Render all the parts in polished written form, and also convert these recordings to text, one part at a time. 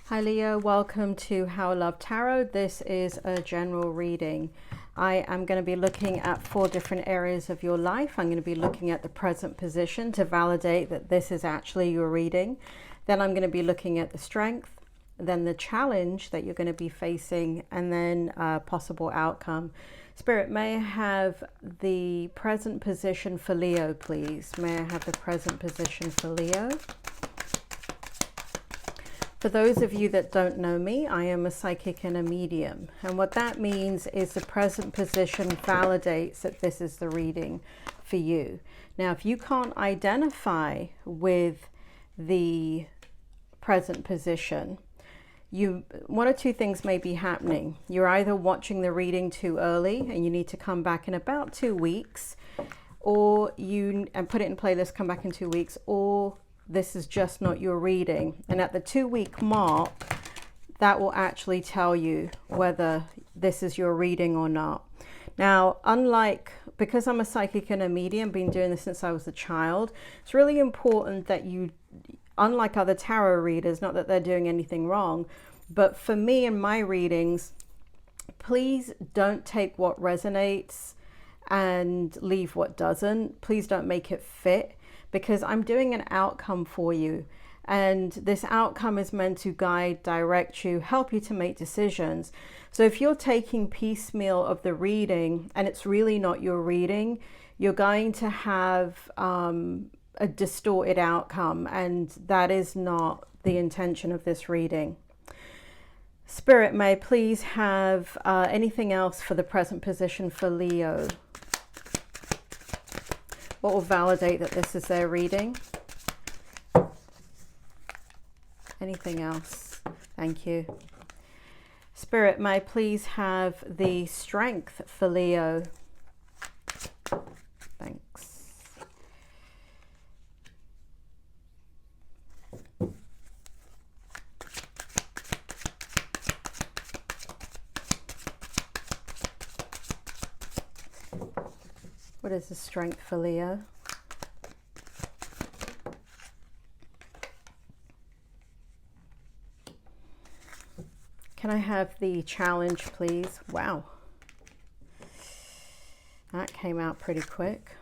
Hi Leo, welcome to How I Love Tarot. This is a general reading. I am going to be looking at 4 different areas of your life. I'm going to be looking at the present position to validate that this is actually your reading. Then I'm going to be looking at the strength, then the challenge that you're going to be facing, and then a possible outcome. Spirit, may I have the present position for Leo, please? May I have the present position for Leo? For those of you that don't know me, I am a psychic and a medium. And what that means is the present position validates that this is the reading for you. Now, if you can't identify with the present position, one or two things may be happening. You're either watching the reading too early and you need to come back in about 2 weeks, or and put it in playlist, come back in 2 weeks, or this is just not your reading. And at the 2-week mark, that will actually tell you whether this is your reading or not. Now, because I'm a psychic and a medium, been doing this since I was a child, it's really important that you, unlike other tarot readers, not that they're doing anything wrong, but for me and my readings, please don't take what resonates and leave what doesn't. Please don't make it fit, because I'm doing an outcome for you, and this outcome is meant to guide, direct you, help you to make decisions. So if you're taking piecemeal of the reading and it's really not your reading, you're going to have a distorted outcome, and that is not the intention of this reading. Spirit, may I please have anything else for the present position for Leo? What will validate that this is their reading? Anything else? Thank you. Spirit, may I please have the strength for Leo? Thanks. What is the strength for Leo? Can I have the challenge, please? Wow. That came out pretty quick.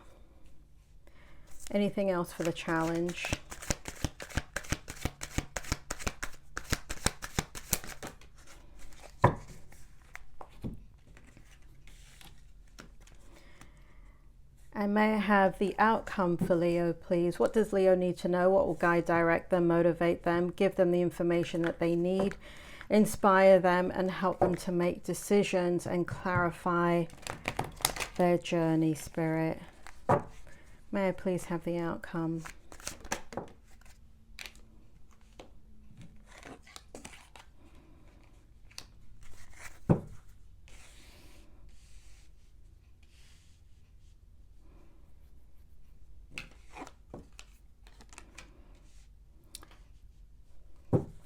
Anything else for the challenge? And may I have the outcome for Leo, please? What does Leo need to know? What will guide, direct them, motivate them, give them the information that they need, inspire them, and help them to make decisions and clarify their journey, Spirit? May I please have the outcome?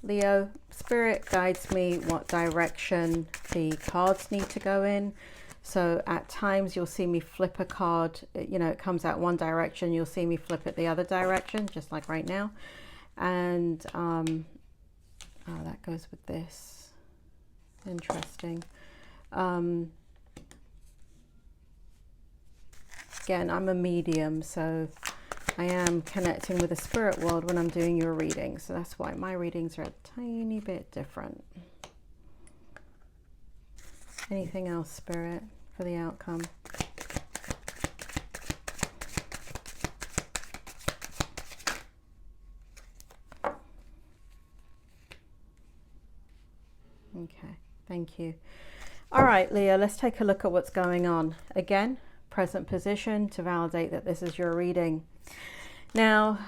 Leo, Spirit guides me what direction the cards need to go in. So at times you'll see me flip a card, it comes out one direction, you'll see me flip it the other direction, just like right now. And oh, that goes with this. Interesting. Again, I'm a medium, so I am connecting with the spirit world when I'm doing your reading, so that's why my readings are a tiny bit different. Anything else, Spirit, for the outcome? Okay, thank you. All right, Leo, let's take a look at what's going on. Again, present position to validate that this is your reading. Now,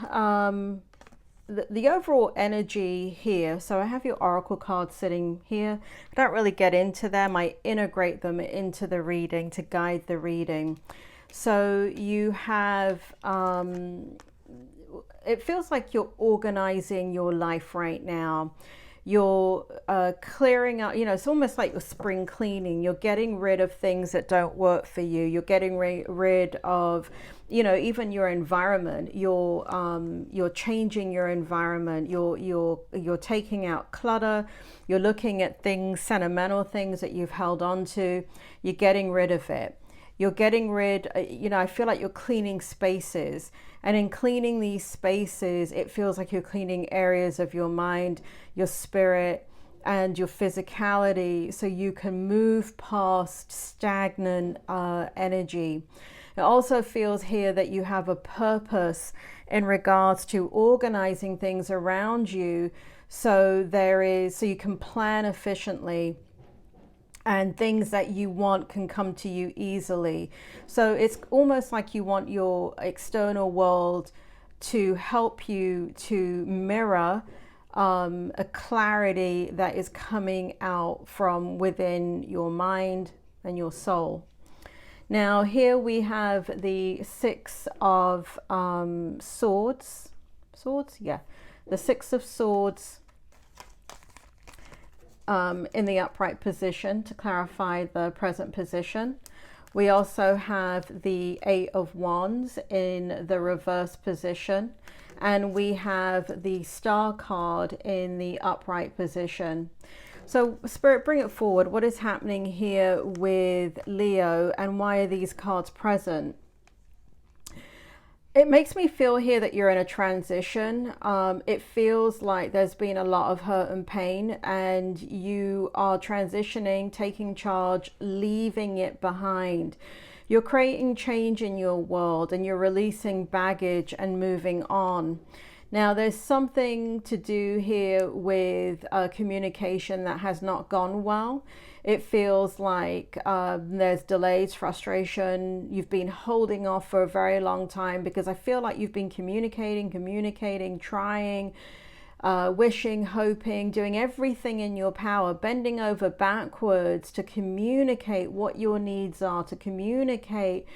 the overall energy here, so I have your oracle cards sitting here. I don't really get into them. I integrate them into the reading to guide the reading. So you have, it feels like you're organizing your life right now. You're clearing out, it's almost like you're spring cleaning. You're getting rid of things that don't work for you. You're getting rid of, even your environment. You're changing your environment. You're taking out clutter. You're looking at things, sentimental things that you've held on to. You're getting rid of it. You're getting rid, I feel like you're cleaning spaces. And in cleaning these spaces, it feels like you're cleaning areas of your mind, your spirit, and your physicality, so you can move past stagnant energy. It also feels here that you have a purpose in regards to organizing things around you, so you can plan efficiently, and things that you want can come to you easily. So it's almost like you want your external world to help you to mirror a clarity that is coming out from within your mind and your soul. Now here we have the Six of Swords. The Six of Swords in the upright position to clarify the present position. We also have the Eight of Wands in the reverse position, and we have the Star card in the upright position. So Spirit, bring it forward. What is happening here with Leo, and why are these cards present? It makes me feel here that you're in a transition. It feels like there's been a lot of hurt and pain, and you are transitioning, taking charge, leaving it behind. You're creating change in your world, and you're releasing baggage and moving on. Now, there's something to do here with communication that has not gone well. It feels like there's delays, frustration. You've been holding off for a very long time, because I feel like you've been communicating, trying, wishing, hoping, doing everything in your power, bending over backwards to communicate what your needs are, to communicate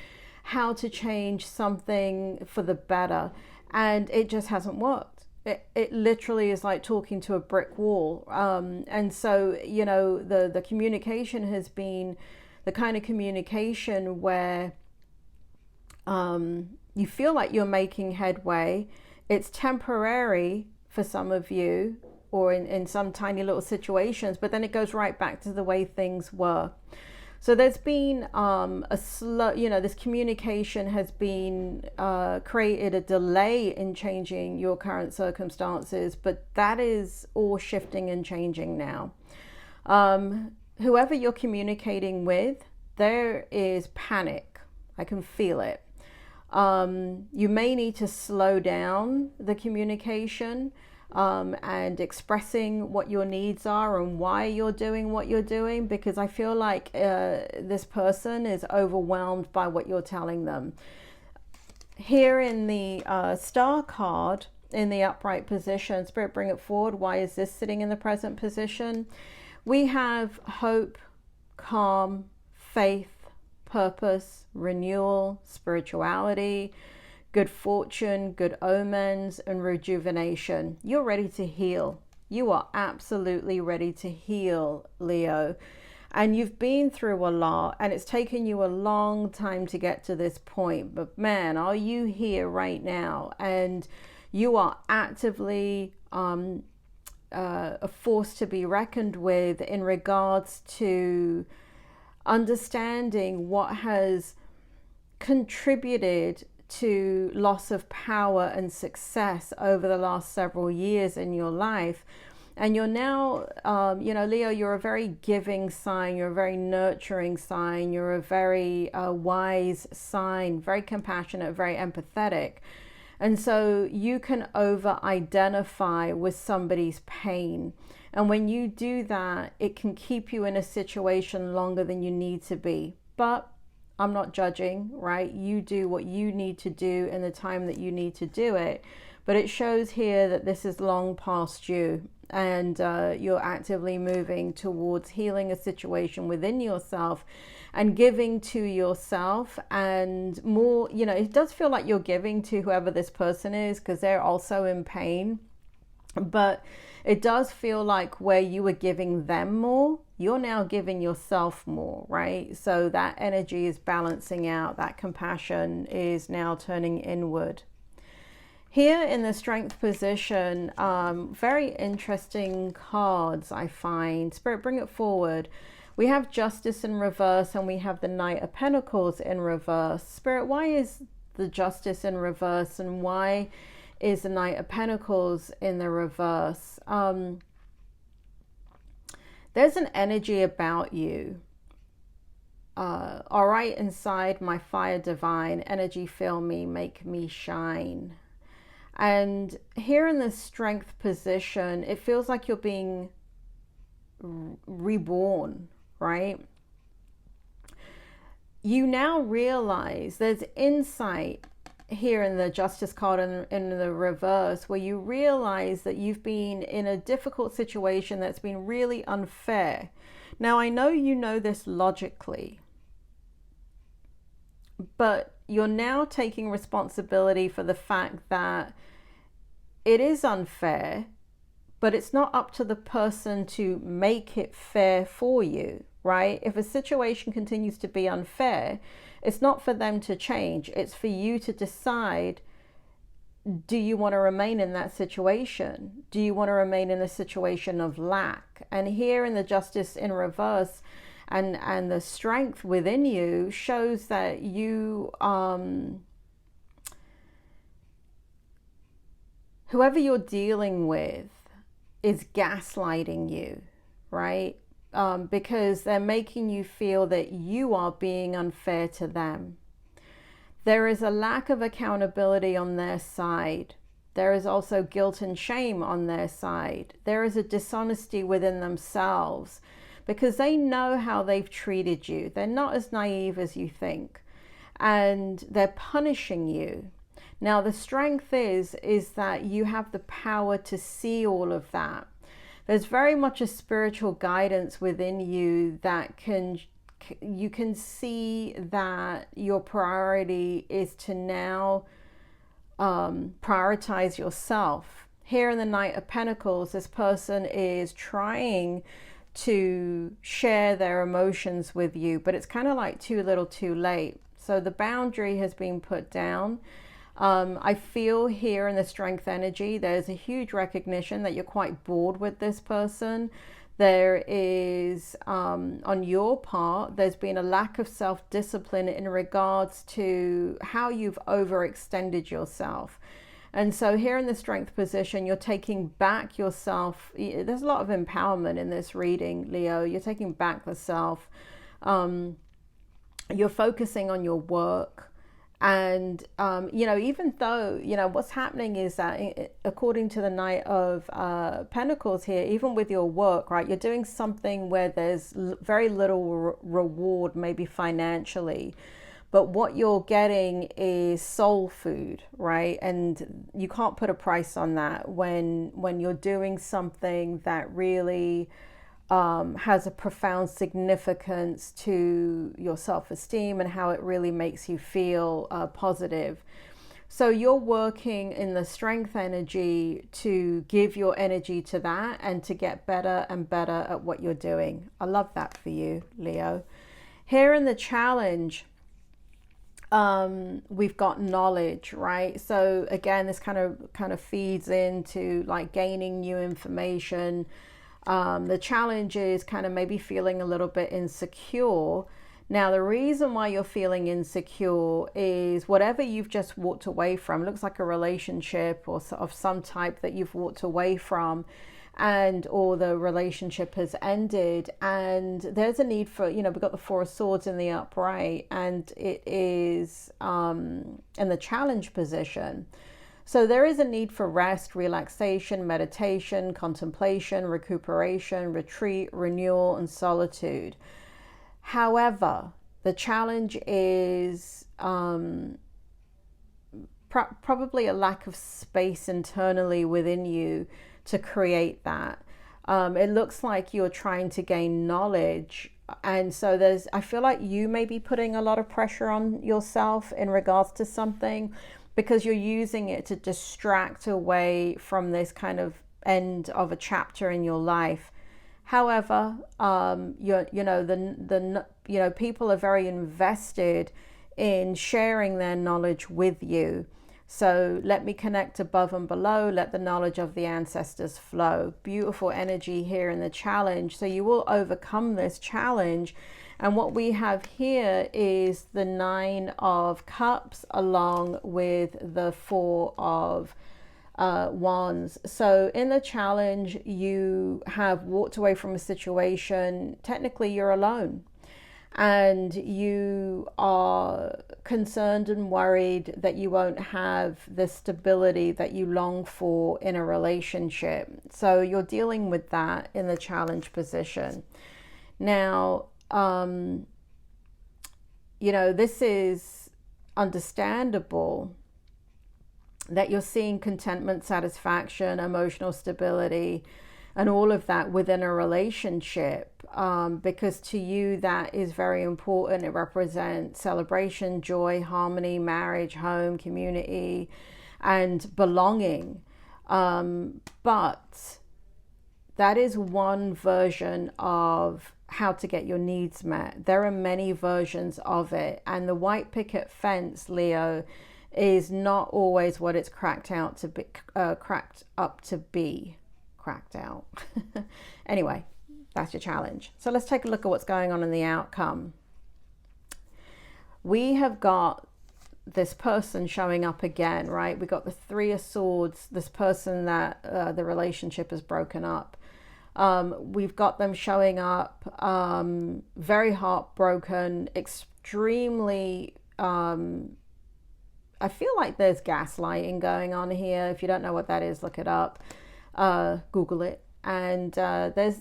how to change something for the better. And it just hasn't worked. It literally is like talking to a brick wall. And so, the communication has been the kind of communication where you feel like you're making headway. It's temporary for some of you, or in some tiny little situations, but then it goes right back to the way things were. So there's been a slow, this communication has been created a delay in changing your current circumstances, but that is all shifting and changing now. Whoever you're communicating with, there is panic. I can feel it. You may need to slow down the communication and expressing what your needs are and why you're doing what you're doing, because I feel like this person is overwhelmed by what you're telling them. Here in the Star card in the upright position, Spirit, bring it forward. Why is this sitting in the present position? We have hope, calm, faith, purpose, renewal, spirituality, good fortune, good omens, and rejuvenation. You're ready to heal. You are absolutely ready to heal, Leo. And you've been through a lot, and it's taken you a long time to get to this point. But man, are you here right now? And you are actively a force to be reckoned with in regards to understanding what has contributed to loss of power and success over the last several years in your life. And you're now, Leo, you're a very giving sign. You're a very nurturing sign. You're a very wise sign, very compassionate, very empathetic. And so you can over-identify with somebody's pain. And when you do that, it can keep you in a situation longer than you need to be. But I'm not judging, right? You do what you need to do in the time that you need to do it. But it shows here that this is long past you, and you're actively moving towards healing a situation within yourself and giving to yourself, and more, it does feel like you're giving to whoever this person is, because they're also in pain. But it does feel like where you were giving them more, you're now giving yourself more, right? So that energy is balancing out. That compassion is now turning inward. Here in the strength position, very interesting cards I find. Spirit, bring it forward. We have Justice in reverse and we have the Knight of Pentacles in reverse. Spirit, why is the Justice in reverse and why is the Knight of Pentacles in the reverse? There's an energy about you. All right, inside my fire divine, energy fill me, make me shine. And here in the strength position, it feels like you're being reborn, right? You now realize there's insight here in the Justice card in the reverse, where you realize that you've been in a difficult situation that's been really unfair. Now, I know you know this logically, but you're now taking responsibility for the fact that it is unfair, but it's not up to the person to make it fair for you, right? If a situation continues to be unfair, it's not for them to change. It's for you to decide, do you want to remain in that situation? Do you want to remain in a situation of lack? And here in the Justice in reverse and the strength within you shows that you, whoever you're dealing with is gaslighting you, right? Because they're making you feel that you are being unfair to them. There is a lack of accountability on their side. There is also guilt and shame on their side. There is a dishonesty within themselves because they know how they've treated you. They're not as naive as you think, and they're punishing you. Now, the strength is that you have the power to see all of that. There's very much a spiritual guidance within you that you can see that your priority is to now prioritize yourself. Here in the Knight of Pentacles, this person is trying to share their emotions with you, but it's kind of like too little too late. So the boundary has been put down. I feel here in the strength energy, there's a huge recognition that you're quite bored with this person. There is, on your part, there's been a lack of self-discipline in regards to how you've overextended yourself. And so here in the strength position, you're taking back yourself. There's a lot of empowerment in this reading, Leo. You're taking back the self. You're focusing on your work. And, even though, what's happening is that according to the Knight of Pentacles here, even with your work, right, you're doing something where there's very little reward, maybe financially, but what you're getting is soul food, right? And you can't put a price on that when you're doing something that really has a profound significance to your self-esteem and how it really makes you feel positive. So you're working in the strength energy to give your energy to that and to get better and better at what you're doing. I love that for you, Leo. Here in the challenge, we've got knowledge, right? So again, this kind of feeds into like gaining new information. The challenge is kind of maybe feeling a little bit insecure. Now, the reason why you're feeling insecure is whatever you've just walked away from. It looks like a relationship or of some type that you've walked away from, or the relationship has ended, and there's a need for, we've got the Four of Swords in the upright, and it is in the challenge position. So there is a need for rest, relaxation, meditation, contemplation, recuperation, retreat, renewal, and solitude. However, the challenge is probably a lack of space internally within you to create that. It looks like you're trying to gain knowledge. And so I feel like you may be putting a lot of pressure on yourself in regards to something, because you're using it to distract away from this kind of end of a chapter in your life. However, people are very invested in sharing their knowledge with you. So let me connect above and below. Let the knowledge of the ancestors flow. Beautiful energy here in the challenge. So you will overcome this challenge. And what we have here is the 9 of Cups along with the 4 of Wands. So in the challenge, you have walked away from a situation. Technically, you're alone. And you are concerned and worried that you won't have the stability that you long for in a relationship. So you're dealing with that in the challenge position. Now, this is understandable that you're seeing contentment, satisfaction, emotional stability, and all of that within a relationship, because to you that is very important. It represents celebration, joy, harmony, marriage, home, community, and belonging. But that is one version of how to get your needs met. There are many versions of it, and the white picket fence, Leo, is not always what it's cracked up to be. Anyway, that's your challenge. So let's take a look at what's going on in the outcome. We have got this person showing up again, right? We got the 3 of Swords, this person that the relationship has broken up. We've got them showing up very heartbroken, extremely I feel like there's gaslighting going on here. If you don't know what that is, look it up. Google it. And there's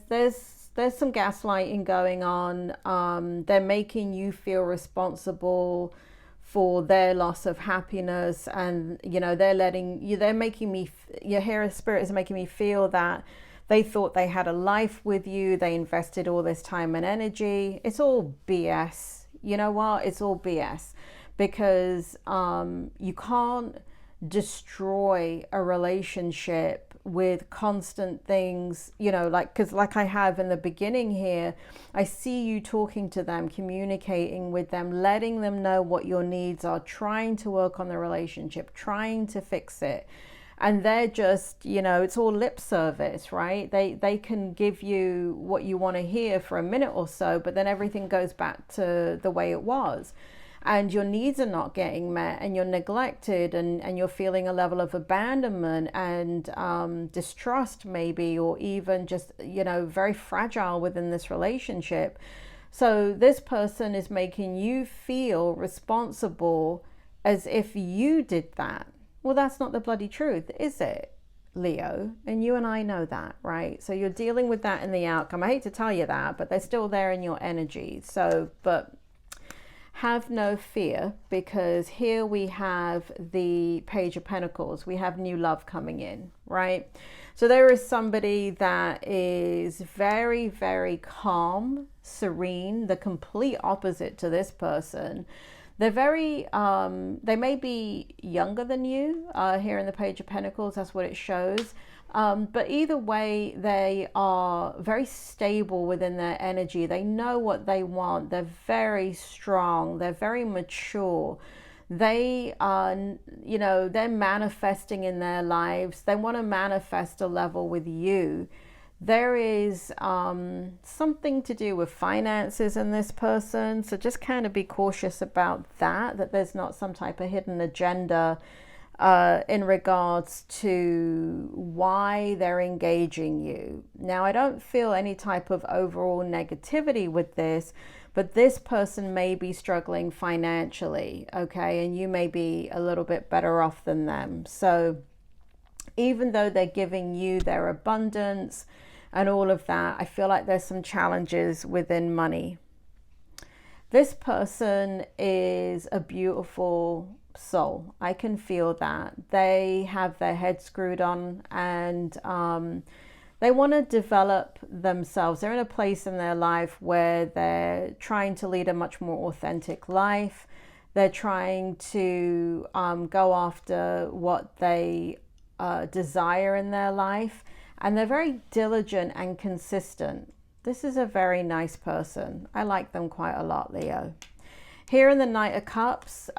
some gaslighting going on. They're making you feel responsible for their loss of happiness, and they're making me, your hero spirit is making me feel that they thought they had a life with you. They invested all this time and energy. It's all BS. You know what? It's all BS, because you can't destroy a relationship with constant things, because like I have in the beginning here, I see you talking to them, communicating with them, letting them know what your needs are, trying to work on the relationship, trying to fix it. And they're just, it's all lip service, right? They can give you what you want to hear for a minute or so, but then everything goes back to the way it was. And your needs are not getting met, and you're neglected, and you're feeling a level of abandonment and distrust maybe, or even just, very fragile within this relationship. So this person is making you feel responsible as if you did that. Well, that's not the bloody truth, is it, Leo? And you and I know that, right? So you're dealing with that in the outcome. I hate to tell you that, but they're still there in your energy. So, but have no fear, because here we have the Page of Pentacles. We have new love coming in, right? So there is somebody that is very, very calm, serene, the complete opposite to this person. They're very, they may be younger than you here in the Page of Pentacles. That's what it shows. But either way, they are very stable within their energy. They know what they want. They're very strong. They're very mature. They are, they're manifesting in their lives. They want to manifest a level with you. There is something to do with finances in this person. So just kind of be cautious about that there's not some type of hidden agenda in regards to why they're engaging you. Now, I don't feel any type of overall negativity with this, but this person may be struggling financially, okay? And you may be a little bit better off than them. So even though they're giving you their abundance and all of that, I feel like there's some challenges within money. This person is a beautiful soul. I can feel that. They have their head screwed on, and they want to develop themselves. They're in a place in their life where they're trying to lead a much more authentic life. They're trying to go after what they desire in their life. and they're very diligent and consistent. This is a very nice person. I like them quite a lot, Leo. Here in the Knight of Cups,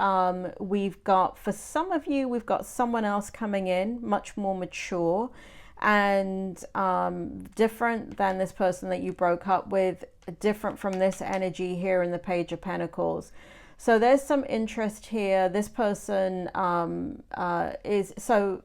we've got, for some of you, we've got someone else coming in, much more mature and different than this person that you broke up with, different from this energy here in the Page of Pentacles. So there's some interest here. This person is, so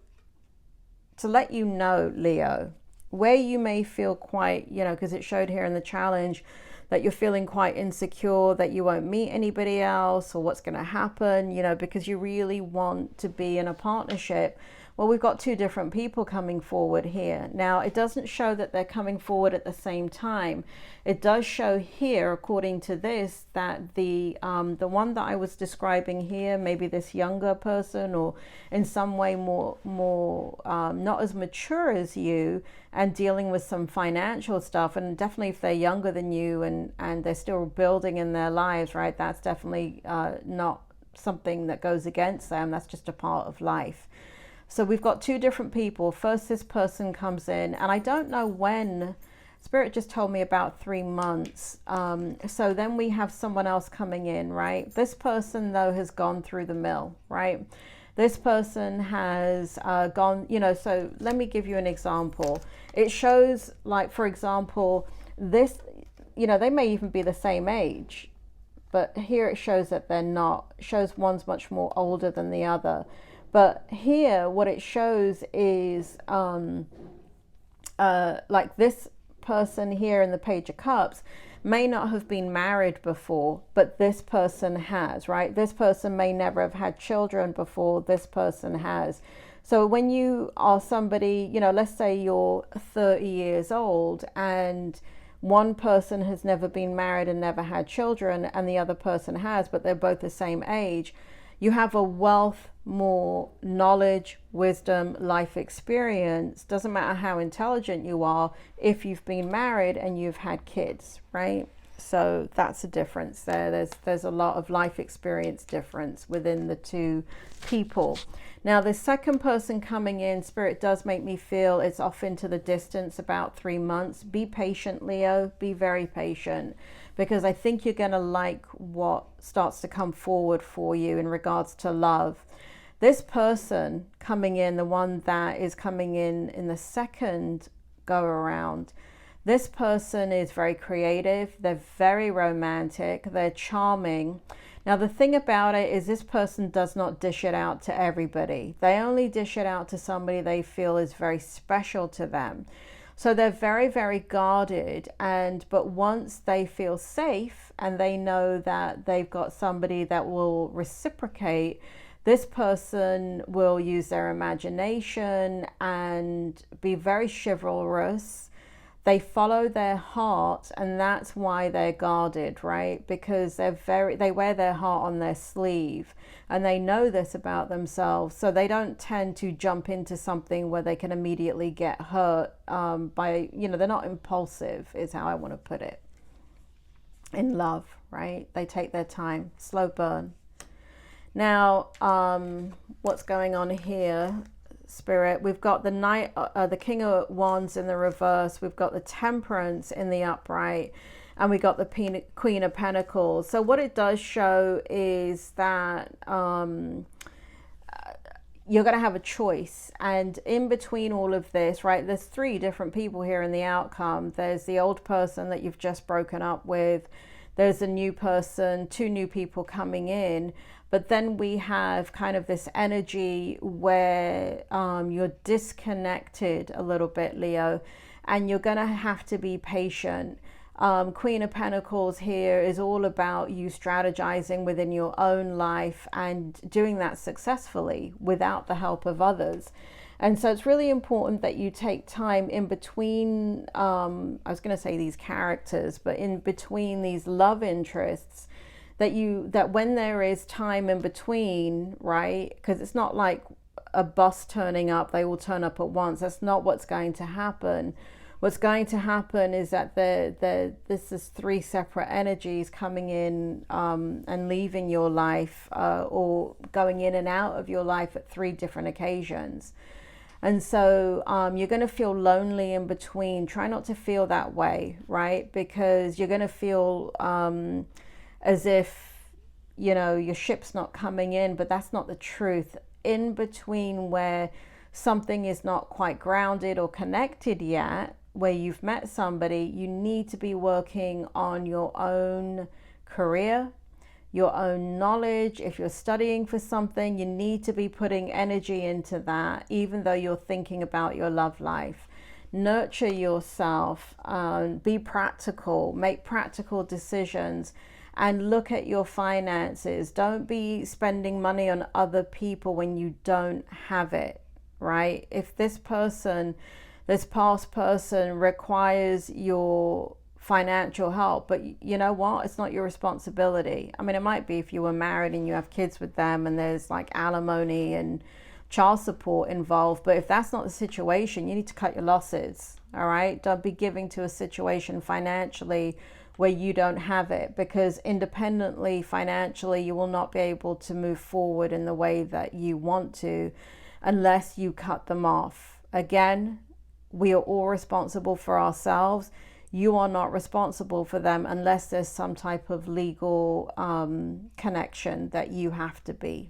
to let you know, Leo, where you may feel quite, you know, because it showed here in the challenge that you're feeling quite insecure, that you won't meet anybody else or what's going to happen, you know, because you really want to be in a partnership. Well, we've got two different people coming forward here. Now, it doesn't show that they're coming forward at the same time. It does show here, according to this, that the one that I was describing here, maybe this younger person or in some way more not as mature as you and dealing with some financial stuff, and definitely if they're younger than you and they're still building in their lives, right, that's definitely not something that goes against them. That's just a part of life. So we've got two different people. First, this person comes in, and I don't know when. Spirit just told me about 3 months. So then we have someone else coming in, right? This person, though, has gone through the mill, right? This person has gone, you know, so let me give you an example. It shows, like, for example, this, you know, they may even be the same age, but here it shows that they're not. It shows one's much more older than the other. But here, what it shows is like this person here in the Page of Cups may not have been married before, but this person has, right? This person may never have had children before, this person has. So when you are somebody, you know, let's say you're 30 years old and one person has never been married and never had children and the other person has, but they're both the same age, you have a wealth, more knowledge, wisdom, life experience. Doesn't matter how intelligent you are if you've been married and you've had kids, right? So that's a difference there. There's a lot of life experience difference within the two people. Now, the second person coming in, Spirit does make me feel it's off into the distance, about 3 months. Be patient, Leo. Be very patient, because I think you're going to like what starts to come forward for you in regards to love. This person coming in, the one that is coming in the second go around, this person is very creative. They're very romantic. They're charming. Now, the thing about it is this person does not dish it out to everybody. They only dish it out to somebody they feel is very special to them. So they're very, very guarded, but once they feel safe and they know that they've got somebody that will reciprocate, this person will use their imagination and be very chivalrous. They follow their heart, and that's why they're guarded, right? Because they wear their heart on their sleeve, and they know this about themselves. So they don't tend to jump into something where they can immediately get hurt by, you know, they're not impulsive, is how I want to put it. In love, right? They take their time, slow burn. Now, what's going on here? Spirit, we've got the Knight, the King of Wands in the reverse, we've got the Temperance in the upright, and we got the Queen of Pentacles. So what it does show is that you're going to have a choice, and in between all of this, right, there's 3 different people here in the outcome. There's the old person that you've just broken up with, there's a new person, 2 new people coming in. But then we have kind of this energy where you're disconnected a little bit, Leo, and you're going to have to be patient. Queen of Pentacles here is all about you strategizing within your own life and doing that successfully without the help of others. And so it's really important that you take time in between, I was going to say these characters, but in between these love interests, that when there is time in between, right? Because it's not like a bus turning up, they all turn up at once. That's not what's going to happen. What's going to happen is that this is 3 separate energies coming in and leaving your life or going in and out of your life at 3 different occasions. And so you're going to feel lonely in between. Try not to feel that way, right? Because you're going to feel as if, you know, your ship's not coming in, but that's not the truth. In between where something is not quite grounded or connected yet, where you've met somebody, you need to be working on your own career, your own knowledge. If you're studying for something, you need to be putting energy into that, even though you're thinking about your love life. Nurture yourself, be practical, make practical decisions, and look at your finances. Don't be spending money on other people when you don't have it, right? If this person, this past person requires your financial help, but you know what, it's not your responsibility. I mean, it might be if you were married and you have kids with them and there's like alimony and child support involved, but if that's not the situation, you need to cut your losses. All right, don't be giving to a situation financially where you don't have it, because independently financially you will not be able to move forward in the way that you want to unless you cut them off. Again, we are all responsible for ourselves. You are not responsible for them unless there's some type of legal connection that you have to be.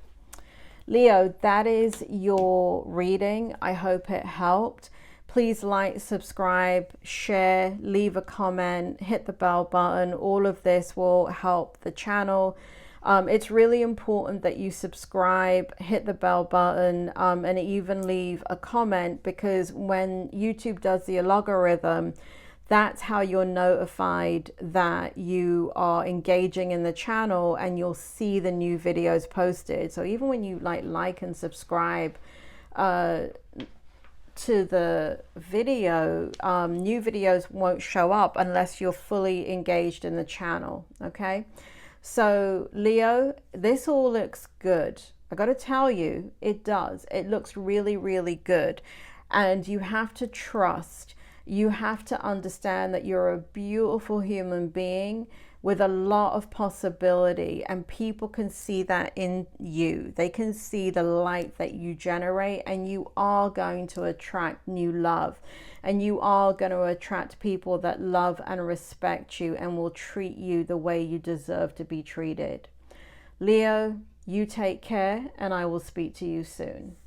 Leo, that is your reading. I hope it helped. Please like, subscribe, share, leave a comment, hit the bell button. All of this will help the channel. It's really important that you subscribe, hit the bell button, and even leave a comment, because when YouTube does the algorithm, that's how you're notified that you are engaging in the channel, and you'll see the new videos posted. So even when you like and subscribe to the video, new videos won't show up unless you're fully engaged in the channel. Okay, so Leo, this all looks good. I got to tell you, it does. It looks really, really good. And you have to trust, you have to understand that you're a beautiful human being with a lot of possibility, and people can see that in you. They can see the light that you generate, and you are going to attract new love, and you are going to attract people that love and respect you and will treat you the way you deserve to be treated. Leo, you take care, and I will speak to you soon.